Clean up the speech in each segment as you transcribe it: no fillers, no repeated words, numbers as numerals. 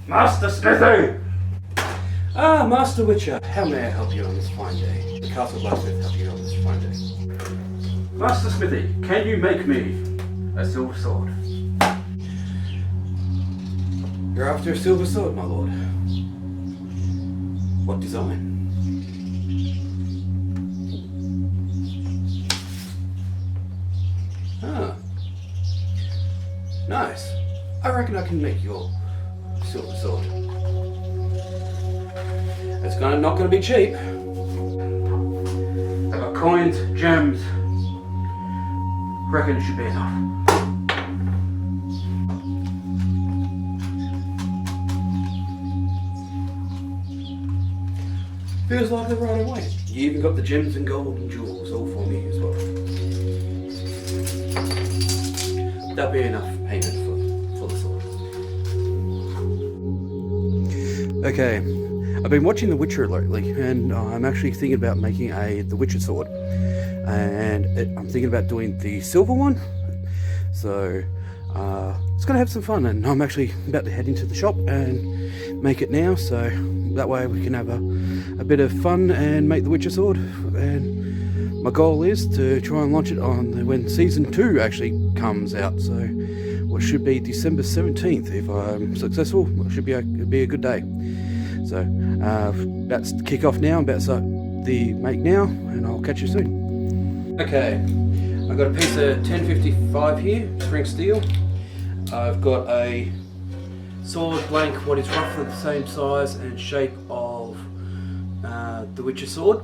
Master Smithy! Ah, Master Witcher, how may I help you on this fine day? The Castle Blacksmith help you on this fine day. Master Smithy, can you make me a silver sword? You're after a silver sword, my lord. What design? Ah. Nice. I reckon I can make your silver sword. It's not gonna be cheap. I've got coins, gems. Reckon it should be enough. Feels like the right away. You even got the gems and gold and jewels all for me as well. That'll be enough payment for the sword. Okay, I've been watching The Witcher lately, and I'm actually thinking about making The Witcher sword. And I'm thinking about doing the silver one. So it's gonna have some fun, and I'm actually about to head into the shop and make it now, so that way we can have a bit of fun and make the Witcher sword. And my goal is to try and launch it on when season 2 actually comes out, so what should be December 17th. If I'm successful, it should be a good day. So that's the kick off now. I'm about to start the make now, and I'll catch you soon. Okay, I've got a piece of 1055 here, spring steel. I've got a sword blank, what is roughly the same size and shape of the Witcher sword.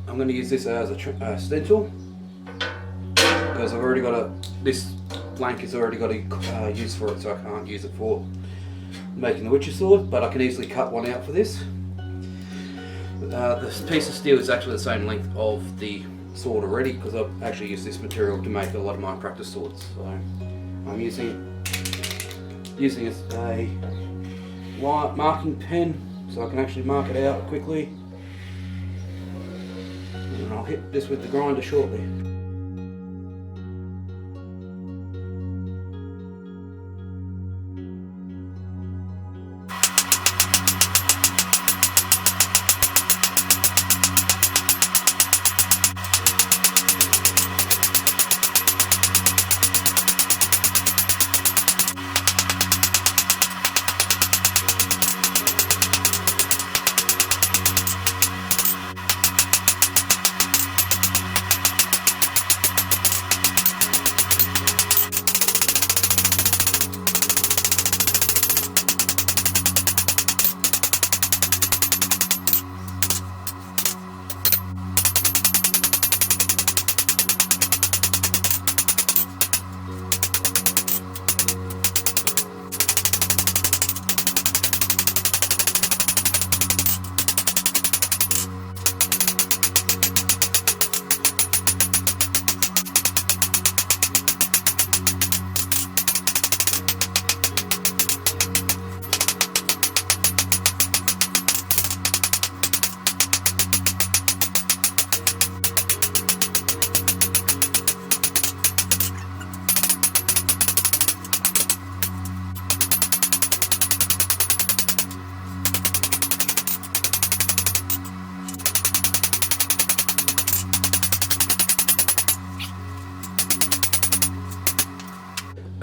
I'm going to use this as a stencil because I've already got this blank has already got a use for it, so I can't use it for making the Witcher sword, but I can easily cut one out for this. This piece of steel is actually the same length of the sword already because I've actually used this material to make a lot of my practice swords. So I'm using a marking pen so I can actually mark it out quickly, and I'll hit this with the grinder shortly.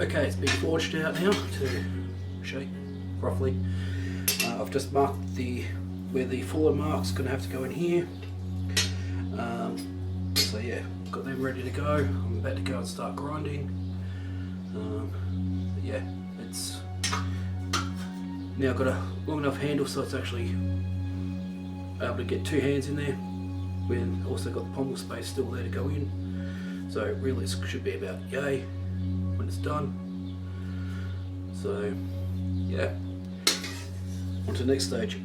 Okay, it's been forged out now to shape roughly. I've just marked where the fuller mark's going to have to go in here. So yeah, got them ready to go. I'm about to go and start grinding. But yeah, it's now got a long enough handle so it's actually able to get 2 hands in there. We've also got the pommel space still there to go in. So really it should be about yay when it's done. So yeah, on to the next stage.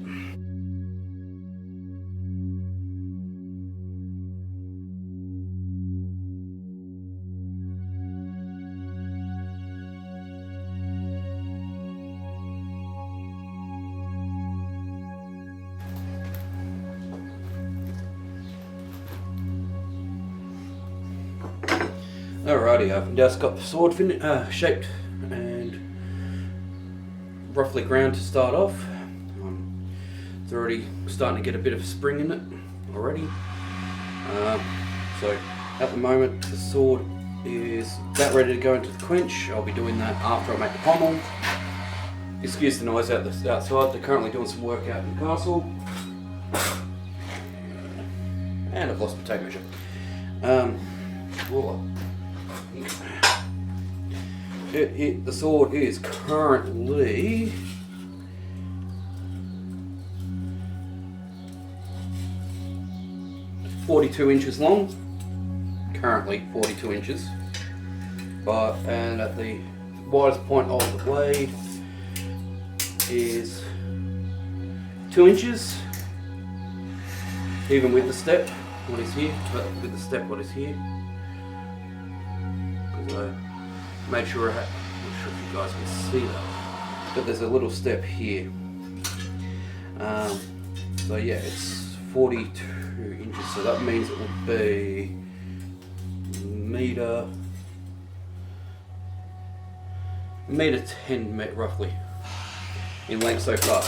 Alrighty, I've just got the sword shaped and roughly ground to start off. It's already starting to get a bit of spring in it already. So at the moment the sword is about ready to go into the quench. I'll be doing that after I make the pommel. Excuse the noise outside, they're currently doing some work out in the castle. And I've lost my tape measure. The sword is currently .42 inches long. Currently 42 inches. And at the widest point of the blade is 2 inches. Even with the step, what is here, but with the step, what is here. Because I made sure I'm not sure if you guys can see that, but there's a little step here. So yeah, it's 42 inches, so that means it would be meter 10 roughly in length so far.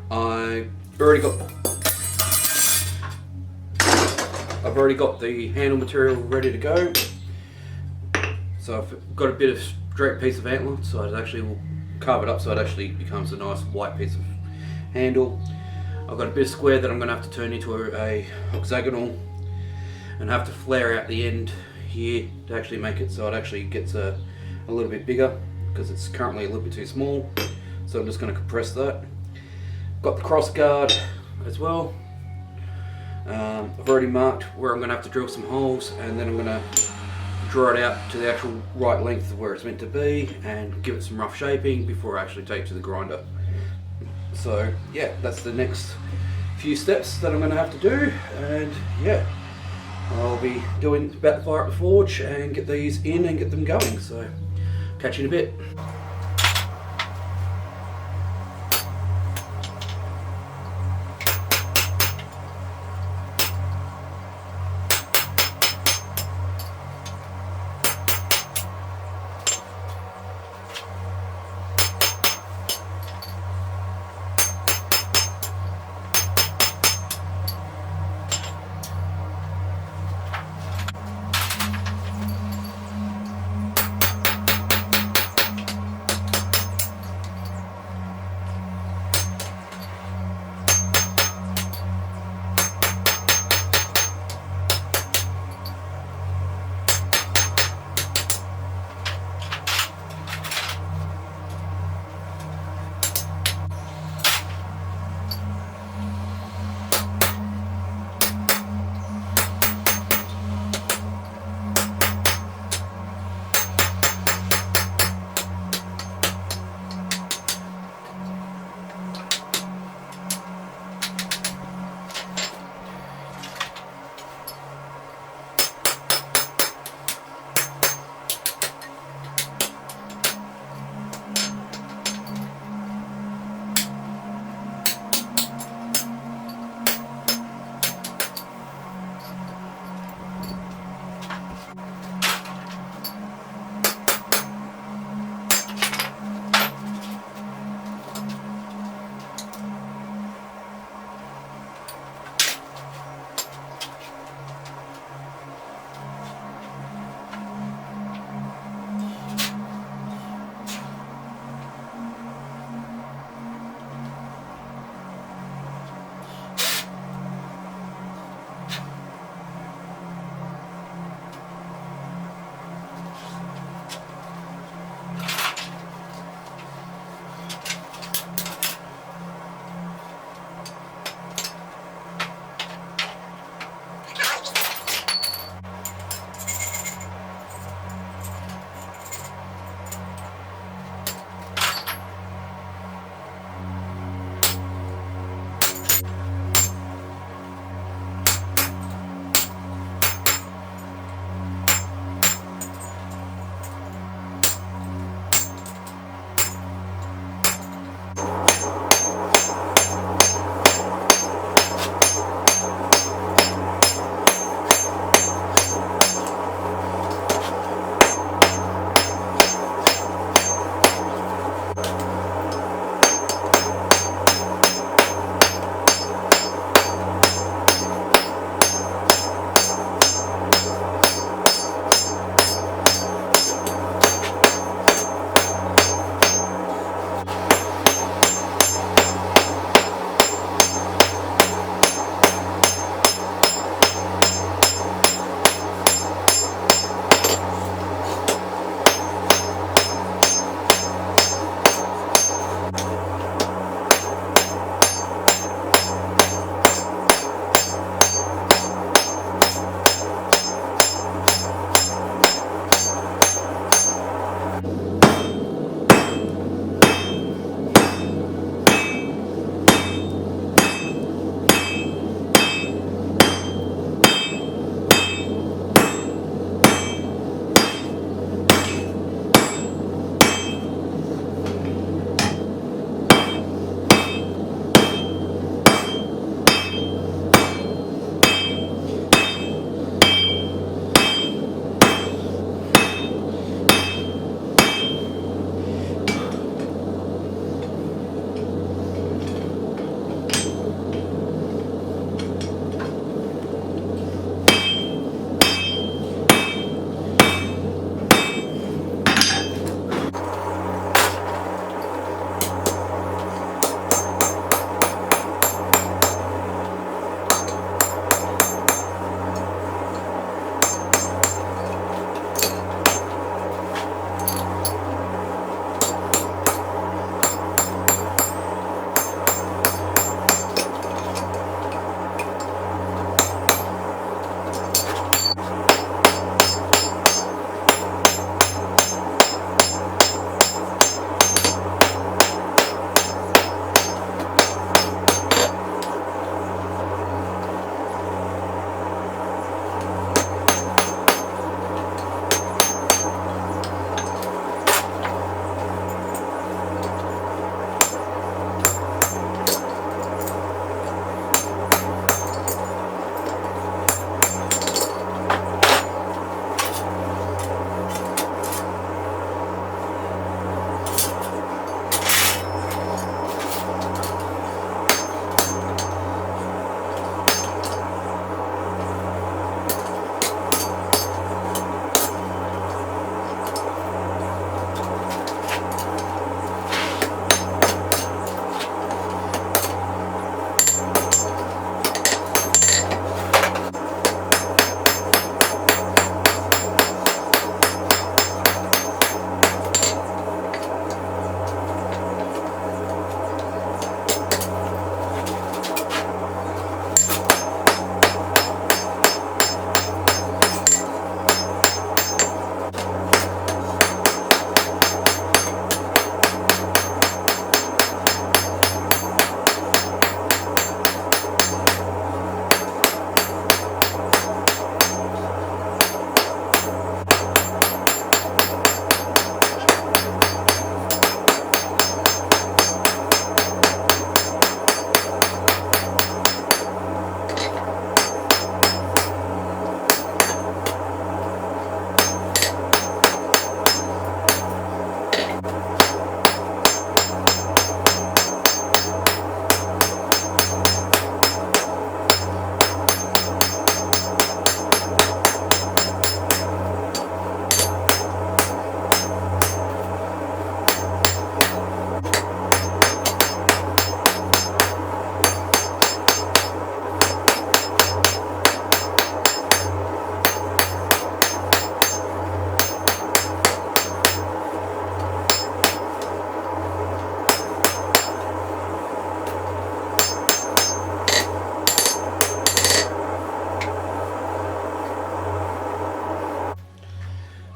I've already got the handle material ready to go. So I've got a bit of straight piece of antler, so I actually will carve it up so it actually becomes a nice white piece of handle. I've got a bit of square that I'm going to have to turn into a hexagonal and have to flare out the end here to actually make it so it actually gets a little bit bigger, because it's currently a little bit too small. So I'm just going to compress that. Got the cross guard as well. I've already marked where I'm going to have to drill some holes, and then I'm going to draw it out to the actual right length of where it's meant to be and give it some rough shaping before I actually take it to the grinder. So yeah, that's the next few steps that I'm going to have to do, and yeah, I'll be about to fire up the forge and get these in and get them going. So catch you in a bit.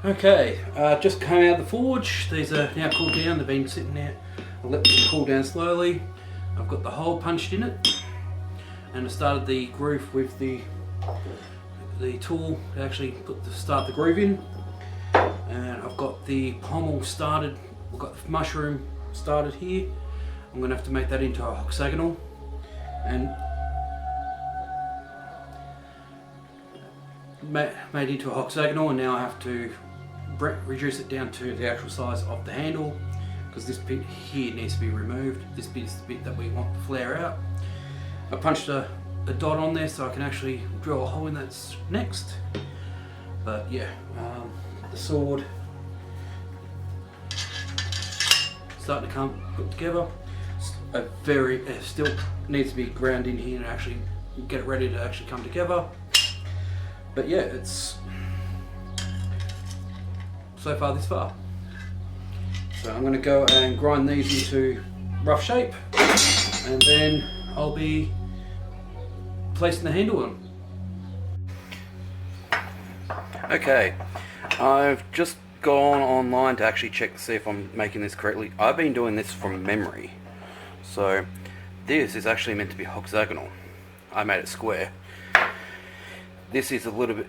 Okay, just came out of the forge. These are now cooled down. They've been sitting there. I'll let them cool down slowly. I've got the hole punched in it, and I started the groove with the tool to actually start the groove in. And I've got the pommel started. We've got the mushroom started here. I'm going to have to make that into a hexagonal, and made into a hexagonal, and now I have to reduce it down to the actual size of the handle, because this bit here needs to be removed. This bit is the bit that we want to flare out. I punched a dot on there so I can actually drill a hole in that next. But yeah, the sword starting to come put together. It still needs to be ground in here and actually get it ready to actually come together. But yeah, it's so far this far. So I'm going to go and grind these into rough shape, and then I'll be placing the handle on. Okay, I've just gone online to actually check to see if I'm making this correctly. I've been doing this from memory, so this is actually meant to be hexagonal. I made it square. This is a little bit,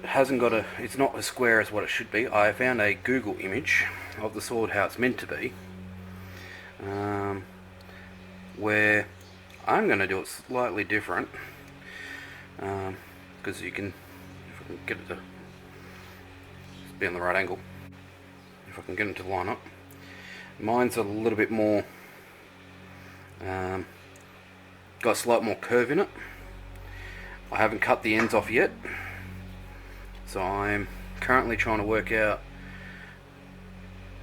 it's not as square as what it should be. I found a Google image of the sword how it's meant to be, where I'm going to do it slightly different, because you can, if I can get it to be on the right angle, if I can get it to line up. Mine's a little bit more, got a slight more curve in it. I haven't cut the ends off yet, so I'm currently trying to work out.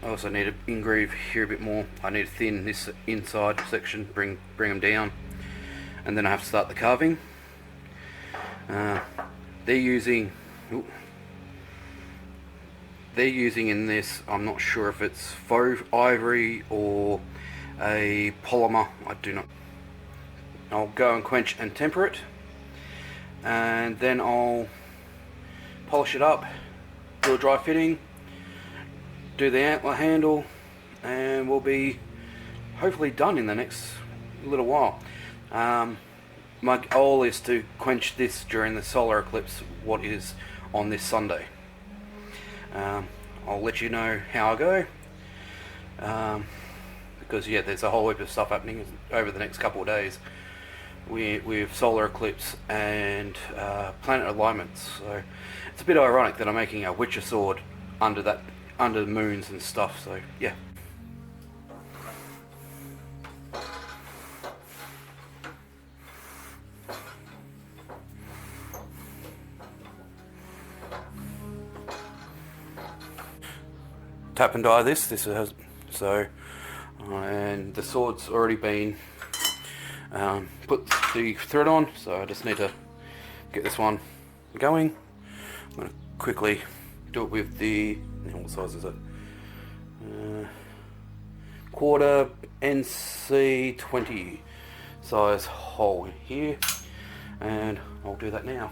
I also need to engrave here a bit more. I need to thin this inside section, bring them down, and then I have to start the carving. They're using in this, I'm not sure if it's faux ivory or a polymer. I do not. I'll go and quench and temper it, and then I'll polish it up, do a dry fitting, do the antler handle, and we'll be hopefully done in the next little while. My goal is to quench this during the solar eclipse, what is on this Sunday. I'll let you know how I go, because yeah, there's a whole heap of stuff happening over the next couple of days with solar eclipse and planet alignments. So it's a bit ironic that I'm making a Witcher sword under the moons and stuff. So yeah. Tap and dye this has and the sword's already been put the thread on, so I just need to get this one going. I'm going to quickly do it with the, what size is it? Quarter NC20 size hole here, and I'll do that now.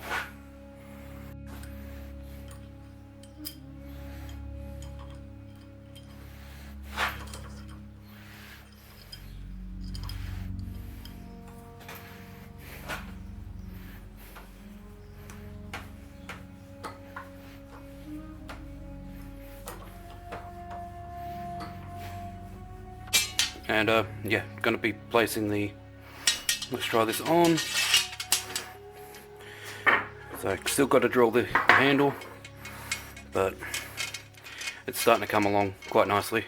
And yeah, going to be placing the, let's try this on. So still got to drill the handle, but it's starting to come along quite nicely.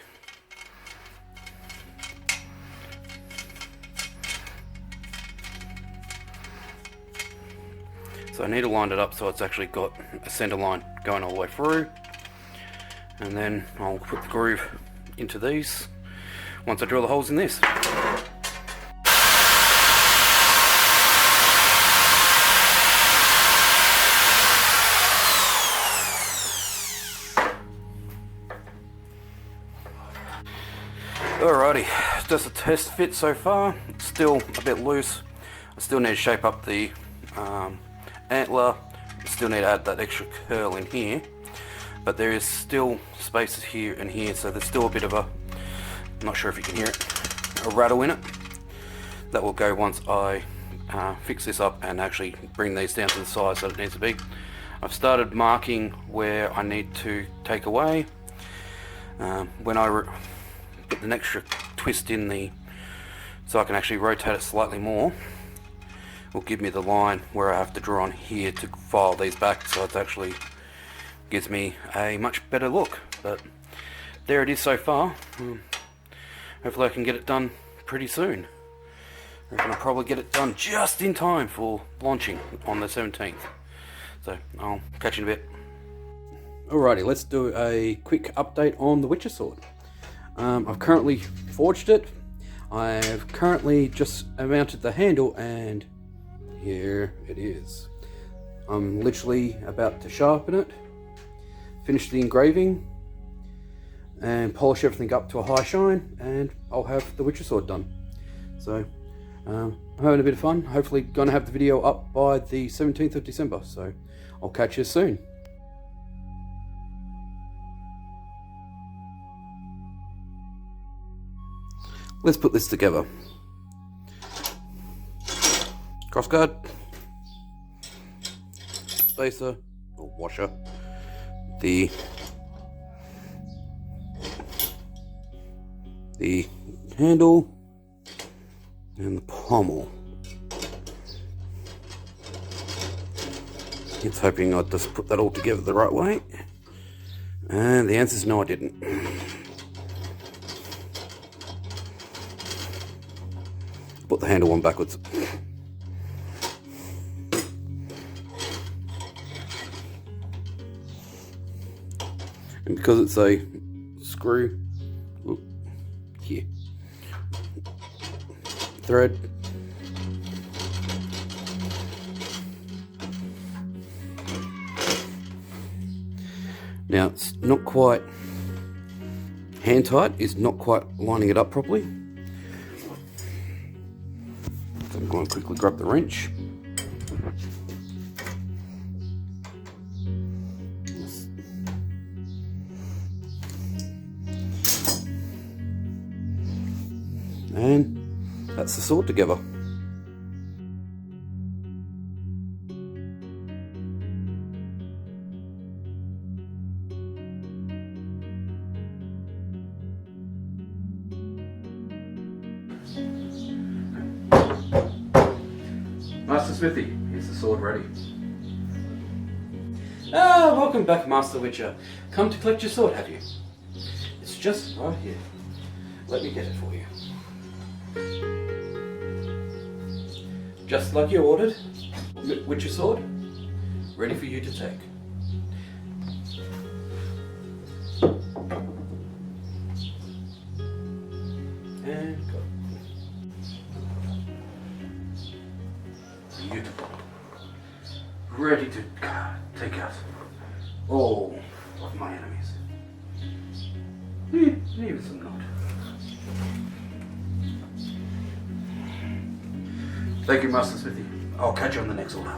So I need to line it up so it's actually got a center line going all the way through, and then I'll put the groove into these once I drill the holes in this. Alrighty, just a test fit so far. It's still a bit loose. I still need to shape up the antler. I still need to add that extra curl in here. but there is still spaces here and here, so there's still a bit of a, I'm not sure if you can hear it, a rattle in it. That will go once I fix this up and actually bring these down to the size that it needs to be. I've started marking where I need to take away. When I get an extra twist in the, so I can actually rotate it slightly more, will give me the line where I have to draw on here to file these back, so it actually gives me a much better look. But there it is so far. Hopefully I can get it done pretty soon. I reckon I'll probably get it done just in time for launching on the 17th. So I'll catch you in a bit. Alrighty, let's do a quick update on the Witcher sword. I've currently forged it. I've currently just mounted the handle, and here it is. I'm literally about to sharpen it, finish the engraving, and polish everything up to a high shine, and I'll have the Witcher sword done. So I'm having a bit of fun. Hopefully going to have the video up by the 17th of December, so I'll catch you soon. Let's put this together. Crossguard, spacer or washer, the handle, and the pommel. It's hoping I'd just put that all together the right way, and the answer is no, I didn't. Put the handle on backwards. And because it's a screw, here, thread, now it's not quite hand tight, it's not quite lining it up properly. So I'm going to quickly grab the wrench. And that's the sword together. Master Smithy, is the sword ready? Welcome back, Master Witcher. Come to collect your sword, have you? It's just right here. Let me get it for you. Just like you ordered, Witcher sword, ready for you to take. And go. Beautiful. Ready to take out all of my enemies. Even some not. Thank you, Master Smithy. I'll catch you on the next order.